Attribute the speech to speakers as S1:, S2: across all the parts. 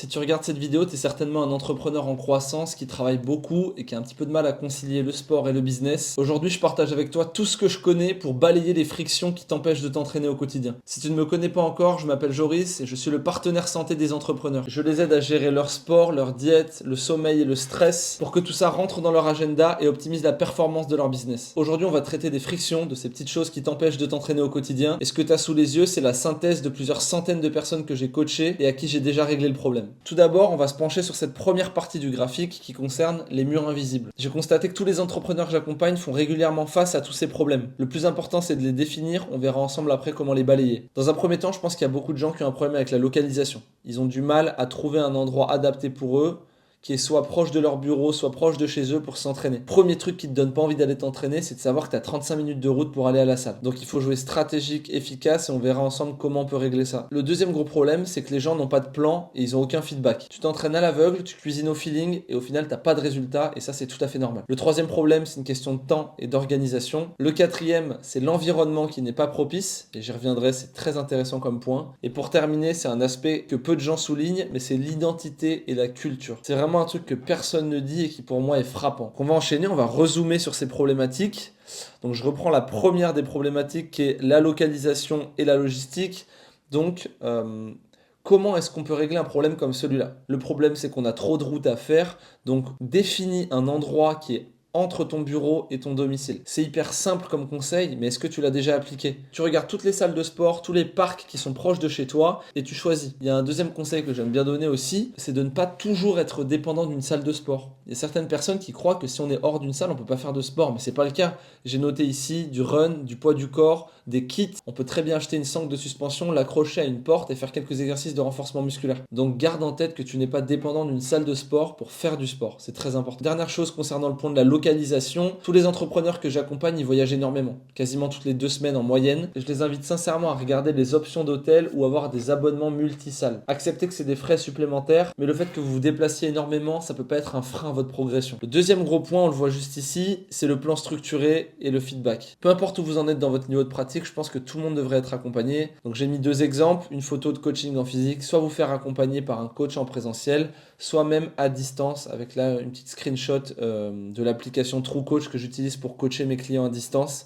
S1: Si tu regardes cette vidéo, tu es certainement un entrepreneur en croissance qui travaille beaucoup et qui a un petit peu de mal à concilier le sport et le business. Aujourd'hui, je partage avec toi tout ce que je connais pour balayer les frictions qui t'empêchent de t'entraîner au quotidien. Si tu ne me connais pas encore, je m'appelle Joris et je suis le partenaire santé des entrepreneurs. Je les aide à gérer leur sport, leur diète, le sommeil et le stress pour que tout ça rentre dans leur agenda et optimise la performance de leur business. Aujourd'hui, on va traiter des frictions, de ces petites choses qui t'empêchent de t'entraîner au quotidien. Et ce que tu as sous les yeux, c'est la synthèse de plusieurs centaines de personnes que j'ai coachées et à qui j'ai déjà réglé le problème. Tout d'abord, on va se pencher sur cette première partie du graphique qui concerne les murs invisibles. J'ai constaté que tous les entrepreneurs que j'accompagne font régulièrement face à tous ces problèmes. Le plus important, c'est de les définir, on verra ensemble après comment les balayer. Dans un premier temps, je pense qu'il y a beaucoup de gens qui ont un problème avec la localisation. Ils ont du mal à trouver un endroit adapté pour eux, qui est soit proche de leur bureau, soit proche de chez eux pour s'entraîner. Premier truc qui te donne pas envie d'aller t'entraîner, c'est de savoir que tu as 35 minutes de route pour aller à la salle. Donc il faut jouer stratégique, efficace et on verra ensemble comment on peut régler ça. Le deuxième gros problème, c'est que les gens n'ont pas de plan et ils ont aucun feedback. Tu t'entraînes à l'aveugle, tu cuisines au feeling et au final t'as pas de résultat et ça c'est tout à fait normal. Le troisième problème, c'est une question de temps et d'organisation. Le quatrième, c'est l'environnement qui n'est pas propice et j'y reviendrai, c'est très intéressant comme point. Et pour terminer, c'est un aspect que peu de gens soulignent, mais c'est l'identité et la culture. C'est vraiment un truc que personne ne dit et qui pour moi est frappant. On va enchaîner, on va rezoomer sur ces problématiques. Donc je reprends la première des problématiques qui est la localisation et la logistique. Donc comment est-ce qu'on peut régler un problème comme celui-là? Le problème c'est qu'on a trop de routes à faire, donc définis un endroit qui est entre ton bureau et ton domicile. C'est hyper simple comme conseil, mais est-ce que tu l'as déjà appliqué? Tu regardes toutes les salles de sport, tous les parcs qui sont proches de chez toi et tu choisis. Il y a un deuxième conseil que j'aime bien donner aussi, c'est de ne pas toujours être dépendant d'une salle de sport. Il y a certaines personnes qui croient que si on est hors d'une salle, on peut pas faire de sport, mais c'est pas le cas. J'ai noté ici du run, du poids du corps, des kits. On peut très bien acheter une sangle de suspension, l'accrocher à une porte et faire quelques exercices de renforcement musculaire. Donc garde en tête que tu n'es pas dépendant d'une salle de sport pour faire du sport. C'est très important. Dernière chose concernant le point de la localisation, tous les entrepreneurs que j'accompagne, ils voyagent énormément, quasiment toutes les 2 semaines en moyenne. Et je les invite sincèrement à regarder les options d'hôtel ou avoir des abonnements multisalles. Acceptez que c'est des frais supplémentaires, mais le fait que vous vous déplaciez énormément, ça peut pas être un frein à votre progression. Le deuxième gros point, on le voit juste ici, c'est le plan structuré et le feedback. Peu importe où vous en êtes dans votre niveau de pratique, je pense que tout le monde devrait être accompagné. Donc j'ai mis 2 exemples, une photo de coaching en physique, soit vous faire accompagner par un coach en présentiel, soit même à distance avec là une petite screenshot de l'application TrueCoach que j'utilise pour coacher mes clients à distance.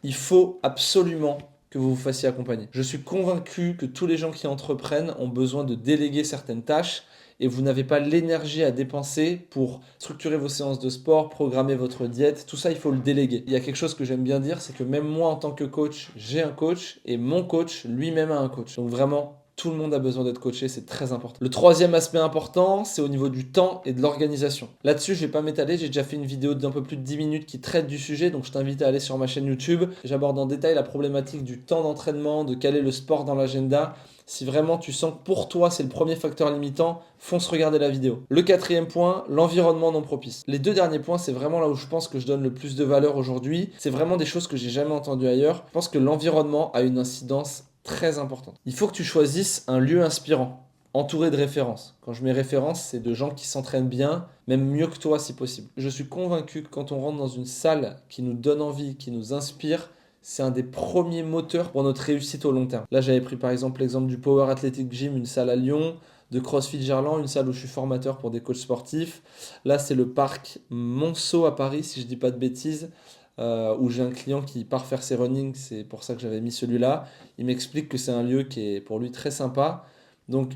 S1: Il faut absolument que vous vous fassiez accompagner. Je suis convaincu que tous les gens qui entreprennent ont besoin de déléguer certaines tâches et vous n'avez pas l'énergie à dépenser pour structurer vos séances de sport, programmer votre diète, tout ça il faut le déléguer. Il y a quelque chose que j'aime bien dire, c'est que même moi en tant que coach, j'ai un coach et mon coach lui-même a un coach. Donc vraiment, tout le monde a besoin d'être coaché, c'est très important. Le troisième aspect important, c'est au niveau du temps et de l'organisation. Là-dessus, je vais pas m'étaler, j'ai déjà fait une vidéo d'un peu plus de 10 minutes qui traite du sujet, donc je t'invite à aller sur ma chaîne YouTube. J'aborde en détail la problématique du temps d'entraînement, de caler le sport dans l'agenda. Si vraiment tu sens que pour toi c'est le premier facteur limitant, fonce regarder la vidéo. Le quatrième point, l'environnement non propice. Les 2 derniers points, c'est vraiment là où je pense que je donne le plus de valeur aujourd'hui. C'est vraiment des choses que j'ai jamais entendues ailleurs. Je pense que l'environnement a une incidence très importante. Il faut que tu choisisses un lieu inspirant, entouré de références. Quand je mets références, c'est de gens qui s'entraînent bien, même mieux que toi si possible. Je suis convaincu que quand on rentre dans une salle qui nous donne envie, qui nous inspire, c'est un des premiers moteurs pour notre réussite au long terme. Là, j'avais pris par exemple l'exemple du Power Athletic Gym, une salle à Lyon, de CrossFit Gerland, une salle où je suis formateur pour des coachs sportifs. Là, c'est le parc Monceau à Paris, si je dis pas de bêtises, où j'ai un client qui part faire ses runnings, c'est pour ça que j'avais mis celui-là. Il m'explique que c'est un lieu qui est pour lui très sympa. Donc,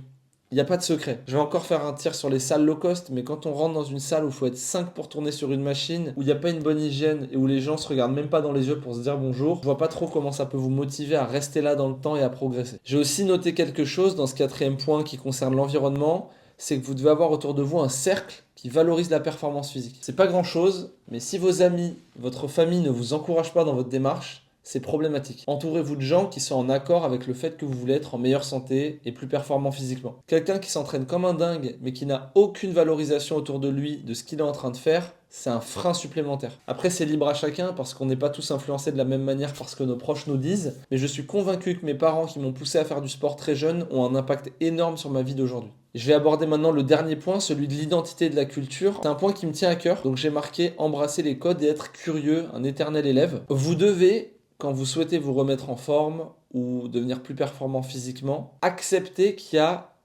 S1: il n'y a pas de secret. Je vais encore faire un tir sur les salles low cost, mais quand on rentre dans une salle où il faut être 5 pour tourner sur une machine, où il n'y a pas une bonne hygiène et où les gens se regardent même pas dans les yeux pour se dire bonjour, je vois pas trop comment ça peut vous motiver à rester là dans le temps et à progresser. J'ai aussi noté quelque chose dans ce quatrième point qui concerne l'environnement, c'est que vous devez avoir autour de vous un cercle qui valorise la performance physique. C'est pas grand chose, mais si vos amis, votre famille ne vous encouragent pas dans votre démarche, c'est problématique. Entourez-vous de gens qui sont en accord avec le fait que vous voulez être en meilleure santé et plus performant physiquement. Quelqu'un qui s'entraîne comme un dingue mais qui n'a aucune valorisation autour de lui de ce qu'il est en train de faire, c'est un frein supplémentaire. Après, c'est libre à chacun parce qu'on n'est pas tous influencés de la même manière par ce que nos proches nous disent, mais je suis convaincu que mes parents qui m'ont poussé à faire du sport très jeune ont un impact énorme sur ma vie d'aujourd'hui. Je vais aborder maintenant le dernier point, celui de l'identité et de la culture. C'est un point qui me tient à cœur, donc j'ai marqué embrasser les codes et être curieux, un éternel élève. Vous devez, quand vous souhaitez vous remettre en forme ou devenir plus performant physiquement, accepter qu'il y a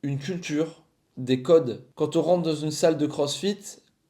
S1: une culture des codes. Quand on rentre dans une salle de CrossFit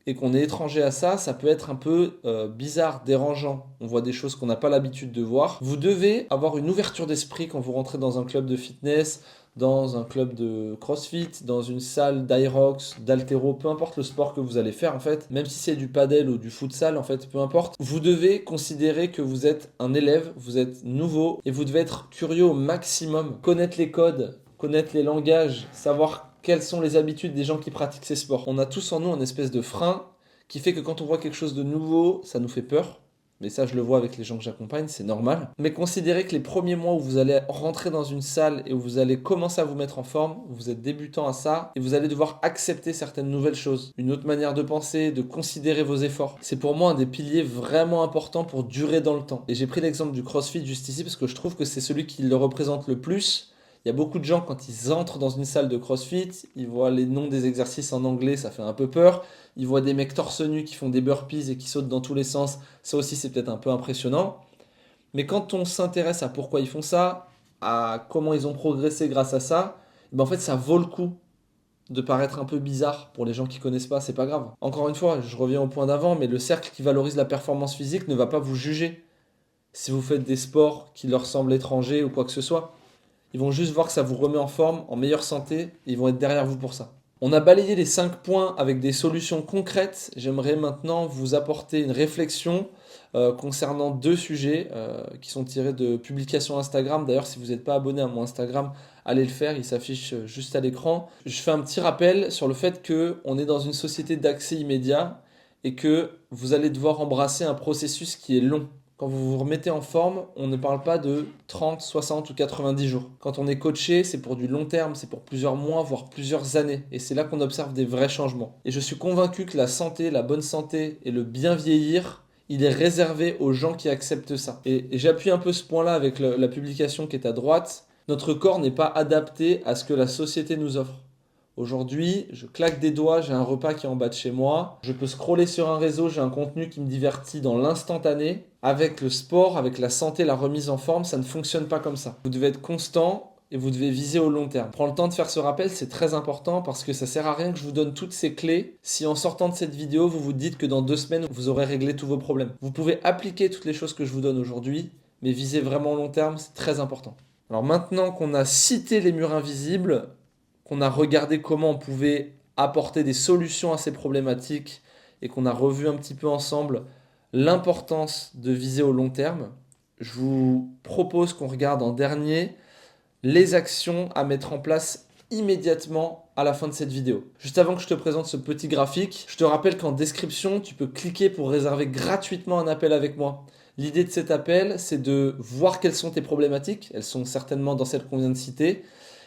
S1: et qu'on est étranger à ça, ça peut être un peu bizarre, dérangeant. On voit des choses qu'on n'a pas l'habitude de voir. Vous devez avoir une ouverture d'esprit quand vous rentrez dans un club de fitness, dans un club de CrossFit, dans une salle d'Aerox, d'haltéro, peu importe le sport que vous allez faire en fait, même si c'est du padel ou du futsal en fait, peu importe, vous devez considérer que vous êtes un élève, vous êtes nouveau et vous devez être curieux au maximum, connaître les codes, connaître les langages, savoir quelles sont les habitudes des gens qui pratiquent ces sports. On a tous en nous un espèce de frein qui fait que quand on voit quelque chose de nouveau, ça nous fait peur. Mais ça, je le vois avec les gens que j'accompagne, c'est normal. Mais considérez que les premiers mois où vous allez rentrer dans une salle et où vous allez commencer à vous mettre en forme, vous êtes débutant à ça, et vous allez devoir accepter certaines nouvelles choses. Une autre manière de penser, de considérer vos efforts. C'est pour moi un des piliers vraiment importants pour durer dans le temps. Et j'ai pris l'exemple du CrossFit juste ici parce que je trouve que c'est celui qui le représente le plus. Il y a beaucoup de gens, quand ils entrent dans une salle de CrossFit, ils voient les noms des exercices en anglais, ça fait un peu peur. Ils voient des mecs torse nu qui font des burpees et qui sautent dans tous les sens. Ça aussi, c'est peut-être un peu impressionnant. Mais quand on s'intéresse à pourquoi ils font ça, à comment ils ont progressé grâce à ça, ben en fait, ça vaut le coup de paraître un peu bizarre pour les gens qui connaissent pas, c'est pas grave. Encore une fois, je reviens au point d'avant, mais le cercle qui valorise la performance physique ne va pas vous juger si vous faites des sports qui leur semblent étrangers ou quoi que ce soit. Ils vont juste voir que ça vous remet en forme, en meilleure santé, et ils vont être derrière vous pour ça. On a balayé les 5 points avec des solutions concrètes. J'aimerais maintenant vous apporter une réflexion concernant 2 sujets qui sont tirés de publications Instagram. D'ailleurs, si vous n'êtes pas abonné à mon Instagram, allez le faire, il s'affiche juste à l'écran. Je fais un petit rappel sur le fait qu'on est dans une société d'accès immédiat et que vous allez devoir embrasser un processus qui est long. Quand vous vous remettez en forme, on ne parle pas de 30, 60 ou 90 jours. Quand on est coaché, c'est pour du long terme, c'est pour plusieurs mois, voire plusieurs années. Et c'est là qu'on observe des vrais changements. Et je suis convaincu que la santé, la bonne santé et le bien vieillir, il est réservé aux gens qui acceptent ça. Et j'appuie un peu ce point-là avec la publication qui est à droite. Notre corps n'est pas adapté à ce que la société nous offre. Aujourd'hui, je claque des doigts, j'ai un repas qui est en bas de chez moi. Je peux scroller sur un réseau, j'ai un contenu qui me divertit dans l'instantané. Avec le sport, avec la santé, la remise en forme, ça ne fonctionne pas comme ça. Vous devez être constant et vous devez viser au long terme. Prends le temps de faire ce rappel, c'est très important parce que ça sert à rien que je vous donne toutes ces clés si en sortant de cette vidéo, vous vous dites que dans 2 semaines, vous aurez réglé tous vos problèmes. Vous pouvez appliquer toutes les choses que je vous donne aujourd'hui, mais viser vraiment au long terme, c'est très important. Alors maintenant qu'on a cité les murs invisibles, qu'on a regardé comment on pouvait apporter des solutions à ces problématiques et qu'on a revu un petit peu ensemble l'importance de viser au long terme, je vous propose qu'on regarde en dernier les actions à mettre en place immédiatement à la fin de cette vidéo. Juste avant que je te présente ce petit graphique, je te rappelle qu'en description, tu peux cliquer pour réserver gratuitement un appel avec moi. L'idée de cet appel, c'est de voir quelles sont tes problématiques, elles sont certainement dans celles qu'on vient de citer,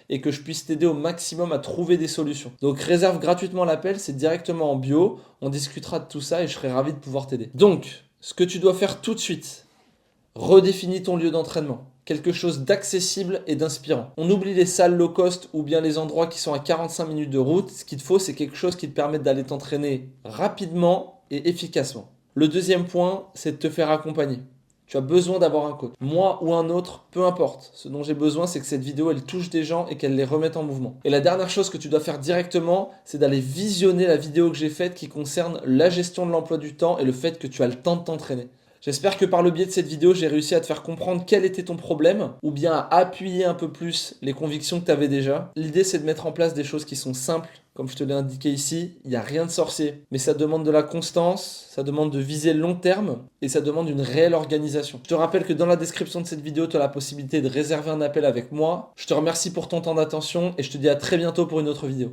S1: et que je puisse t'aider au maximum à trouver des solutions. Donc réserve gratuitement l'appel, c'est directement en bio, on discutera de tout ça et je serai ravi de pouvoir t'aider. Donc, ce que tu dois faire tout de suite, redéfinis ton lieu d'entraînement. Quelque chose d'accessible et d'inspirant. On oublie les salles low cost ou bien les endroits qui sont à 45 minutes de route. Ce qu'il te faut, c'est quelque chose qui te permette d'aller t'entraîner rapidement et efficacement. Le deuxième point, c'est de te faire accompagner. Tu as besoin d'avoir un coach. Moi ou un autre, peu importe. Ce dont j'ai besoin, c'est que cette vidéo, elle touche des gens et qu'elle les remette en mouvement. Et la dernière chose que tu dois faire directement, c'est d'aller visionner la vidéo que j'ai faite qui concerne la gestion de l'emploi du temps et le fait que tu as le temps de t'entraîner. J'espère que par le biais de cette vidéo, j'ai réussi à te faire comprendre quel était ton problème ou bien à appuyer un peu plus les convictions que tu avais déjà. L'idée, c'est de mettre en place des choses qui sont simples. Comme je te l'ai indiqué ici, il n'y a rien de sorcier. Mais ça demande de la constance, ça demande de viser long terme et ça demande une réelle organisation. Je te rappelle que dans la description de cette vidéo, tu as la possibilité de réserver un appel avec moi. Je te remercie pour ton temps d'attention et je te dis à très bientôt pour une autre vidéo.